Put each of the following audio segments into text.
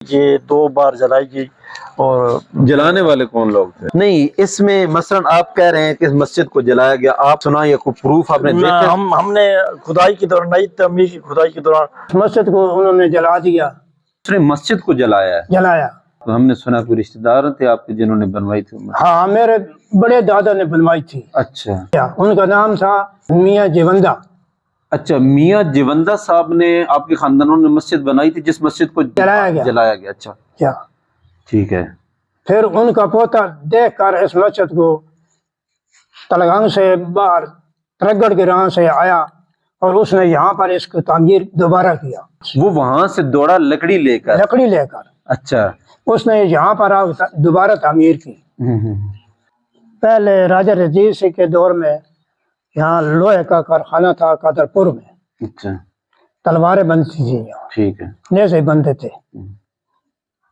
یہ 2 بار جلائی گئی۔ اور جلانے والے کون لوگ تھے؟ نہیں، اس میں مثلا آپ کہہ رہے ہیں کہ اس مسجد کو جلایا گیا، آپ سنا یا کوئی پروف آپ نے دیکھا؟ ہم نے کھدائی کے دوران، نئی تعمیر کی کھدائی کے دوران مسجد کو انہوں نے جلا دیا، اس نے مسجد کو جلایا ہے؟ جلایا۔ تو ہم نے سنا کوئی رشتہ دار تھے آپ کے جنہوں نے بنوائی تھی مسجد؟ ہاں، میرے بڑے دادا نے بنوائی تھی، اچھا ان کا نام تھا میاں جیوندہ۔ اچھا، میاں جیوندہ صاحب نے آپ کے خاندانوں نے مسجد بنائی تھی جس مسجد کو جلایا گیا۔ جلایا گیا۔ اچھا کیا ٹھیک ہے۔ پھر ان کا پوتا دیکھ کر اس مسجد کو تلگنگ سے باہر ترگڑ کے راہ سے آیا اور اس نے یہاں پر اس کو تعمیر دوبارہ کیا، وہ وہاں سے دوڑا لکڑی لے کر؟ لکڑی لے کر اچھا اس نے یہاں پر دوبارہ تعمیر کی۔ پہلے راجہ رنجیت سنگھ کے دور میں یہاں لوہے کا کارخانہ تھا قادرپور میں، اچھا تلواریں بنتی تھی یہاں، ٹھیک ہے۔ نیزے بنتے تھے،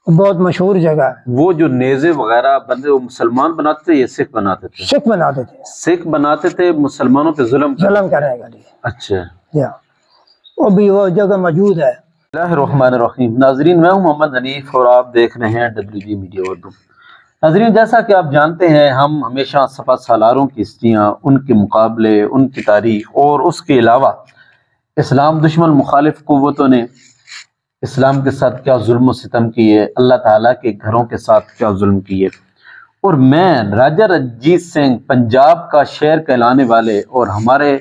بہت مشہور جگہ ہے۔ وہ جو نیزے وغیرہ بندے وہ مسلمان بناتے تھے یا سکھ بناتے تھے؟ سکھ بناتے تھے، سکھ بناتے تھے مسلمانوں پہ ظلم ظلم کرنے کے لیے۔ اچھا، وہ بھی وہ جگہ موجود ہے۔ بسم اللہ الرحمن الرحیم۔ ناظرین، میں ہوں محمد حنیف اور آپ دیکھ رہے ہیں WG میڈیا اردو۔ ناظرین، جیسا کہ آپ جانتے ہیں، ہم ہمیشہ سپہ سالاروں کی ہستیاں، ان کے مقابلے، ان کی تاریخ اور اس کے علاوہ اسلام دشمن مخالف قوتوں نے اسلام کے ساتھ کیا ظلم و ستم کیے، اللہ تعالیٰ کے گھروں کے ساتھ کیا ظلم کیے، اور میں راجہ رنجیت سنگھ پنجاب کا شہر کہلانے والے اور ہمارے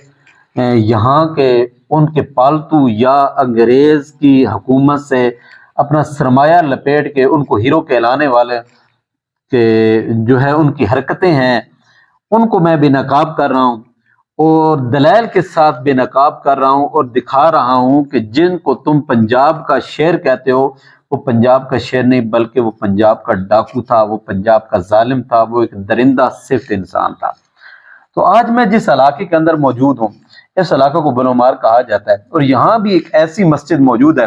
یہاں کے ان کے پالتو یا انگریز کی حکومت سے اپنا سرمایہ لپیٹ کے ان کو ہیرو کہلانے والے کہ جو ہے ان کی حرکتیں ہیں، ان کو میں بے نقاب کر رہا ہوں اور دلائل کے ساتھ بے نقاب کر رہا ہوں اور دکھا رہا ہوں کہ جن کو تم پنجاب کا شہر کہتے ہو وہ پنجاب کا شہر نہیں بلکہ وہ پنجاب کا ڈاکو تھا، وہ پنجاب کا ظالم تھا، وہ ایک درندہ صفت انسان تھا۔ تو آج میں جس علاقے کے اندر موجود ہوں، اس علاقے کو بلومار کہا جاتا ہے، اور یہاں بھی ایک ایسی مسجد موجود ہے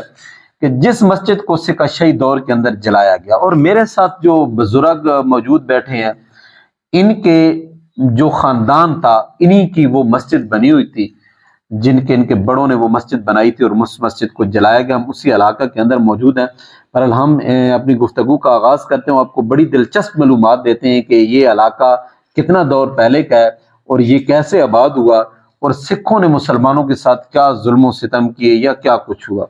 کہ جس مسجد کو سکہ شاہی دور کے اندر جلایا گیا، اور میرے ساتھ جو بزرگ موجود بیٹھے ہیں، ان کے جو خاندان تھا، انہی کی وہ مسجد بنی ہوئی تھی، ان کے بڑوں نے وہ مسجد بنائی تھی اور اس مسجد کو جلایا گیا۔ ہم اسی علاقہ کے اندر موجود ہیں۔ بہرحال ہم اپنی گفتگو کا آغاز کرتے ہیں، آپ کو بڑی دلچسپ معلومات دیتے ہیں کہ یہ علاقہ کتنا دور پہلے کا ہے اور یہ کیسے آباد ہوا اور سکھوں نے مسلمانوں کے ساتھ کیا ظلم و ستم کیے یا کیا کچھ ہوا۔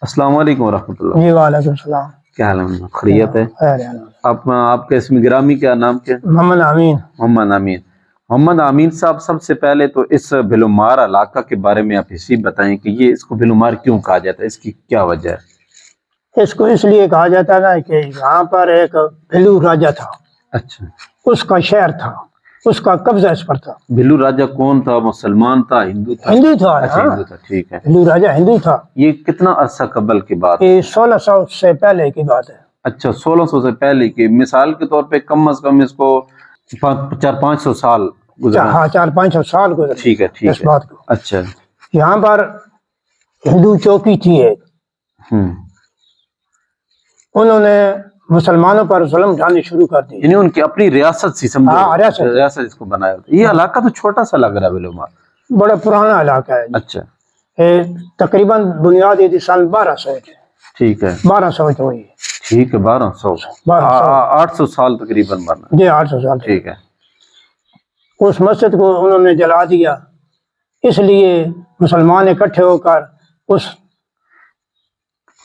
السلام علیکم ورحمۃ اللہ۔ جی وعلیکم السلام۔ کیا حال ہے؟ خیریت ہے؟ خیر ہے۔ آپ کا اسم گرامی کیا، نام کیا؟ محمد امین۔ محمد امین۔ محمد امین صاحب، سب سے پہلے تو اس بھلومار علاقہ کے بارے میں آپ اسی بتائیں کہ یہ اس کو بھلومار کیوں کہا جاتا ہے، اس کی کیا وجہ ہے؟ اس کو اس لیے کہا جاتا ہے کہ یہاں پر ایک بھلو راجہ تھا، اچھا، اس کا شہر تھا، اس کا قبضہ اس پر تھا۔ بھلو راجہ کون تھا؟ مسلمان تھا، ہندو تھا؟ ہندو تھا۔ اچھا، ہاں، ہندو تھا، ٹھیک ہے۔ بھلو راجہ ہندو تھا۔ یہ کتنا عرصہ قبل کی بات ہے؟ یہ 1600 سے پہلے کی بات ہے۔ اچھا، 1600 سے پہلے کی۔ مثال کے طور پہ کم از کم اس کو 400-500 سال گزرا۔ ہاں، 400-500 سال گزرے ٹھیک ہے، ٹھیک اس ہے۔ بات کو۔ اچھا، یہاں پر ہندو چوکی تھی ایک، انہوں نے مسلمانوں پر ظلم ڈھانے شروع کر دی۔ یعنی ان کی اپنی ریاست سی سمجھو، ہاں، ریاست اس کو بنایا ہوتا ہے۔ یہ علاقہ تو چھوٹا سا لگ رہا ہے بھلومار۔ بڑا پرانا علاقہ ہے۔ اچھا، یہ تقریباً بنیاد یہ سن 1200 ٹھیک ہے، 1200 ہوئی ہے۔ ٹھیک ہے، 1200 800 سال تقریباً بنا۔ جی 800 سال۔ ٹھیک ہے۔ اس مسجد کو انہوں نے جلا دیا، اس لیے مسلمان اکٹھے ہو کر اس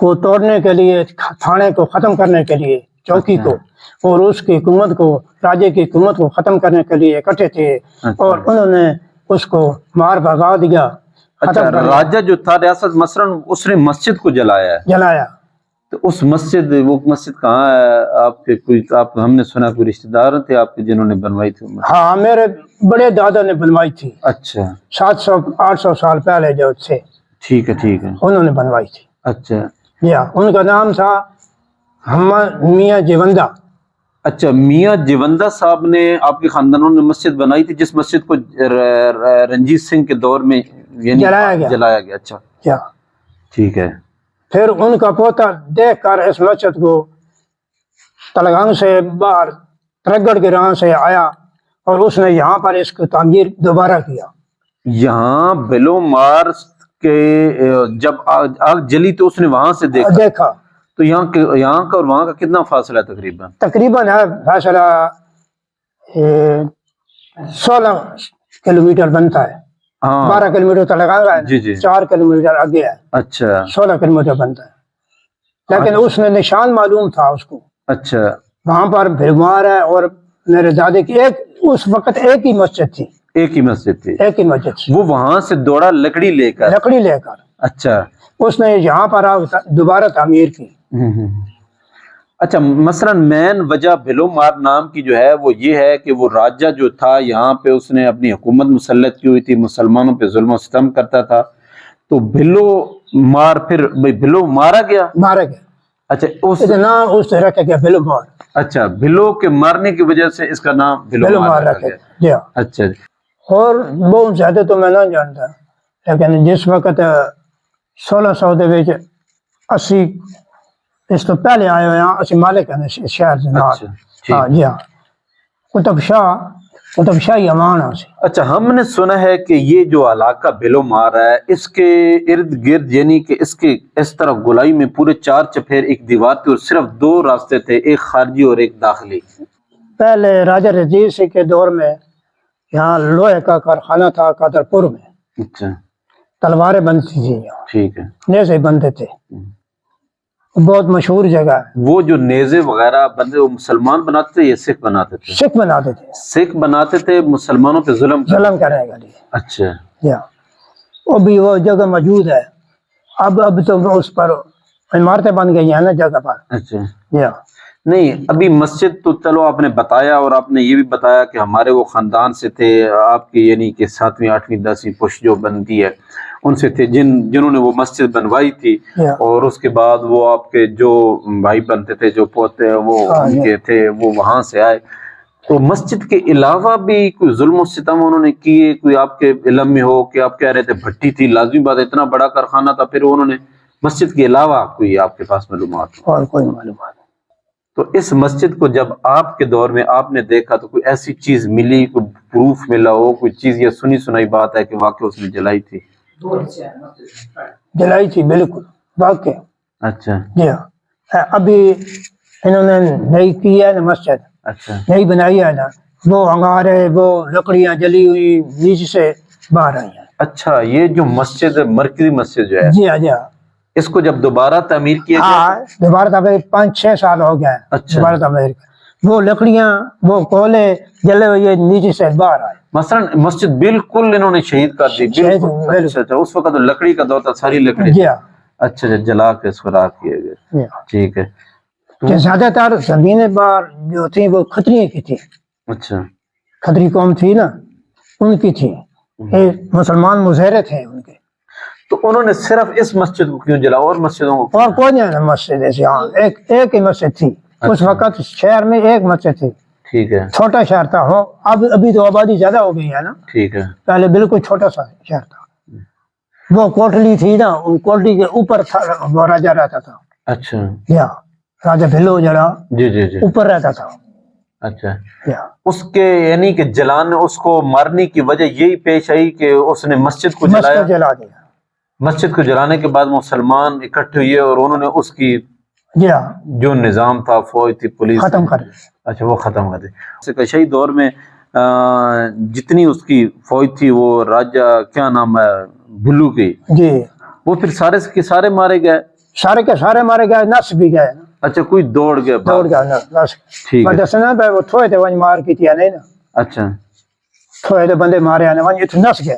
کو توڑنے کے لیے، تھانے کو ختم کرنے کے لیے، چوکی کو اور اس کی حکومت کو، راجے کی حکومت کو ختم کرنے کے لیے اکٹھے تھے، اور انہوں نے اس کو مار بھگا دیا۔ اچھا، راجہ جو تھا ریاست مثلاً اس نے مسجد کو جلایا ہے، جلایا۔ تو اس مسجد، وہ مسجد کہاں ہے؟ آپ کے کوئی، ہم نے سنا کوئی رشتہ دار تھے آپ کے جنہوں نے بنوائی تھی؟ ہاں، میرے بڑے دادا نے بنوائی تھی، اچھا، 700-800 سال پہلے جو تھے، ٹھیک ہے، ٹھیک ہے۔ انہوں نے بنوائی تھی۔ اچھا، ان کا نام تھا میاں جیوندہ۔ اچھا، میاں جیوندہ صاحب نے آپ کے خاندانوں نے مسجد بنائی تھی جس مسجد کو رنجیت سنگھ کے دور میں یعنی جلایا گیا۔ اچھا، کیا ٹھیک ہے۔ پھر ان کا پوتا دیکھ کر اس مسجد کو تلگنگ سے باہر ترگڑ کے راہ سے آیا اور اس نے یہاں پر اس کو تعمیر دوبارہ کیا۔ یہاں بلومار کے جب آگ جلی تو اس نے وہاں سے دیکھا، تو یہاں کا اور وہاں کا کتنا فاصلہ ہے تقریباً؟ تقریباً ہے فاصلہ 16 کلومیٹر بنتا ہے. ہاں 12 کلومیٹر تو لگا ہوا ہے نا. جی جی 4 کلومیٹر آگے ہے. اچھا 16 کلومیٹر بنتا ہے. لیکن اس میں نشان معلوم تھا اس کو. اچھا وہاں پر بھرمار ہے اور میرے دادے کی اس وقت ایک ہی مسجد تھی. ایک ہی مسجد تھی. ایک ہی مسجد تھی. وہ وہاں سے دوڑا لکڑی لے کر. لکڑی لے کر. اچھا اس نے یہاں پر دوبارہ تعمیر کی. اچھا مثلا مین وجہ بھلو مار نام کی جو ہے وہ یہ ہے کہ وہ راجہ جو تھا یہاں پہ اس نے اپنی حکومت مسلط کی ہوئی تھی، مسلمانوں پہ ظلم و ستم کرتا تھا، تو بھلو مار پھر بھلو مارا گیا. مارا گیا. اچھا نام اس سے رکھا گیا بھلو مار. اچھا بھلو کے مارنے کی وجہ سے اس کا نام بھلو مار رکھا گیا. جی. اچھا اور بہت زیادہ تو میں نہ جانتا، لیکن جس وقت 1600 80 اس تو پہلے آئے ہوئے ہیں، اسی مالک ہیں شہر سے. ہاں جی ہاں قطب شاہی امان ہے. اچھا ہم نے سنا ہے کہ یہ جو علاقہ بھلو مار ہے اس کے ارد گرد یعنی کہ اس کے اس طرف گولائی میں پورے 4 چپیر ایک دیوار تھی اور صرف 2 راستے تھے، ایک خارجی اور ایک داخلی. پہلے راجہ رضی سے کے دور میں یہاں لوہے کا کارخانہ تھا قادرپور میں. اچھا تلواریں بنتی تھی یہاں. ٹھیک ہے. نیزے بنتے تھے. بہت مشہور جگہ ہے. وہ جو نیزے وغیرہ بندے وہ مسلمان بناتے تھے یا سکھ بناتے تھے؟ سکھ بناتے تھے. سکھ بناتے تھے مسلمانوں پہ ظلم کرنے کا لیے. اچھا وہ بھی وہ جگہ موجود ہے. اب تو اس پر عمارتیں بن گئی ہیں نا جگہ پر. اچھا نہیں ابھی مسجد تو چلو آپ نے بتایا، اور آپ نے یہ بھی بتایا کہ ہمارے وہ خاندان سے تھے آپ کی، یعنی کہ 7ویں 8ویں 10ویں پشت جو بنتی ہے ان سے تھے جنہوں نے وہ مسجد بنوائی تھی. اور اس کے بعد وہ آپ کے جو بھائی بنتے تھے جو پوتے وہ ان کے تھے وہ وہاں سے آئے. تو مسجد کے علاوہ بھی کوئی ظلم و ستم انہوں نے کیے، کوئی آپ کے علم میں ہو کہ آپ کہہ رہے تھے بھٹی تھی، لازمی بات اتنا بڑا کارخانہ تھا، پھر انہوں نے مسجد کے علاوہ کوئی آپ کے پاس معلومات؟ اور کوئی معلومات. تو اس مسجد کو جب آپ کے دور میں آپ نے دیکھا تو کوئی ایسی چیز ملی، کوئی پروف ملا ہو، کوئی چیز یہ سنی سنائی بات ہے کہ واقعی اس نے جلائی تھی؟ جلائی تھی بالکل واقعی. اچھا جی ہاں ابھی انہوں نے نئی کی ہے نا مسجد. اچھا نئی بنائی ہے نا، وہ انگارے وہ لکڑیاں جلی ہوئی نیچے سے باہر آئی ہیں. اچھا یہ جو مسجد مرکزی مسجد جو ہے جی ہاں جی ہاں اس کو جب دوبارہ تعمیر کیا گیا؟ ہاں دوبارہ تعمیر 5-6 سال ہو گیا ہے. اچھا دوبارہ تعمیر وہ لکڑیاں وہ کوئلے جلے ہوئے نیچے سے باہر آئے. مثلا مسجد بالکل انہوں نے شہید کر دی. بالکل. اچھا اس وقت تو لکڑی کا دور تھا، ساری لکڑی. جی ہاں. اچھا جلا کے اس کو راکھ کیا گیا. ٹھیک ہے. زیادہ تر زمینیں بار جو تھی وہ کھتری کی تھی. اچھا کھتری قوم تھی نا ان کی تھی. مسلمان مظاہرے تھے ان کے. تو انہوں نے صرف اس مسجد کو کیوں جلا، اور مسجدوں کو؟ اور کوئی نہیں مسجد ایسے. ہاں ایک ہی مسجد تھی. اس وقت شہر میں ایک مسجد تھی. ٹھیک ہے. چھوٹا شہر تھا. ہو ابھی تو آبادی زیادہ ہو گئی ہے نا. ٹھیک ہے. پہلے بالکل چھوٹا سا شہر تھا. وہ کوٹلی تھی نا، ان کوٹلی کے اوپر تھا وہ راجہ رہتا تھا. اچھا راجہ بھلو جڑا جی جی جی اوپر رہتا تھا. اچھا اس کے یعنی کہ جلانے اس کو مارنے کی وجہ یہی پیش آئی کہ اس نے مسجد کو جلایا. جلا دیا. مسجد کو جلانے کے بعد مسلمان اکٹھے ہوئے اور انہوں نے اس کی جو نظام تھا، فوج تھی، پولیس ختم کر دیا. اچھا وہ ختم کر دی. شاہی دور میں جتنی اس کی فوج تھی وہ راجہ کیا نام ہے بھلو کی، جی وہ پھر سارے کے سارے مارے گئے. سارے کے سارے مارے گئے. نس بھی گئے. اچھا کوئی دوڑ گیا؟ دوڑ گیا نس. ٹھیک ہے. دسنا پہ وہ تھوڑے تھے ون مار کی تھی نہیں نا. اچھا تھوڑے تھے بندے مارے ہیں ون یہ نس گئے.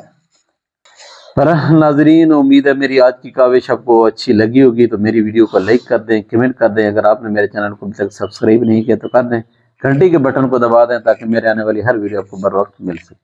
ناظرین امید ہے میری آج کی کاوش آپ کو اچھی لگی ہوگی، تو میری ویڈیو کو لائک کر دیں، کمنٹ کر دیں. اگر آپ نے میرے چینل کو ابھی تک سبسکرائب نہیں کیا تو کر دیں، گھنٹی کے بٹن کو دبا دیں تاکہ میرے آنے والی ہر ویڈیو آپ کو بر وقت مل سکے.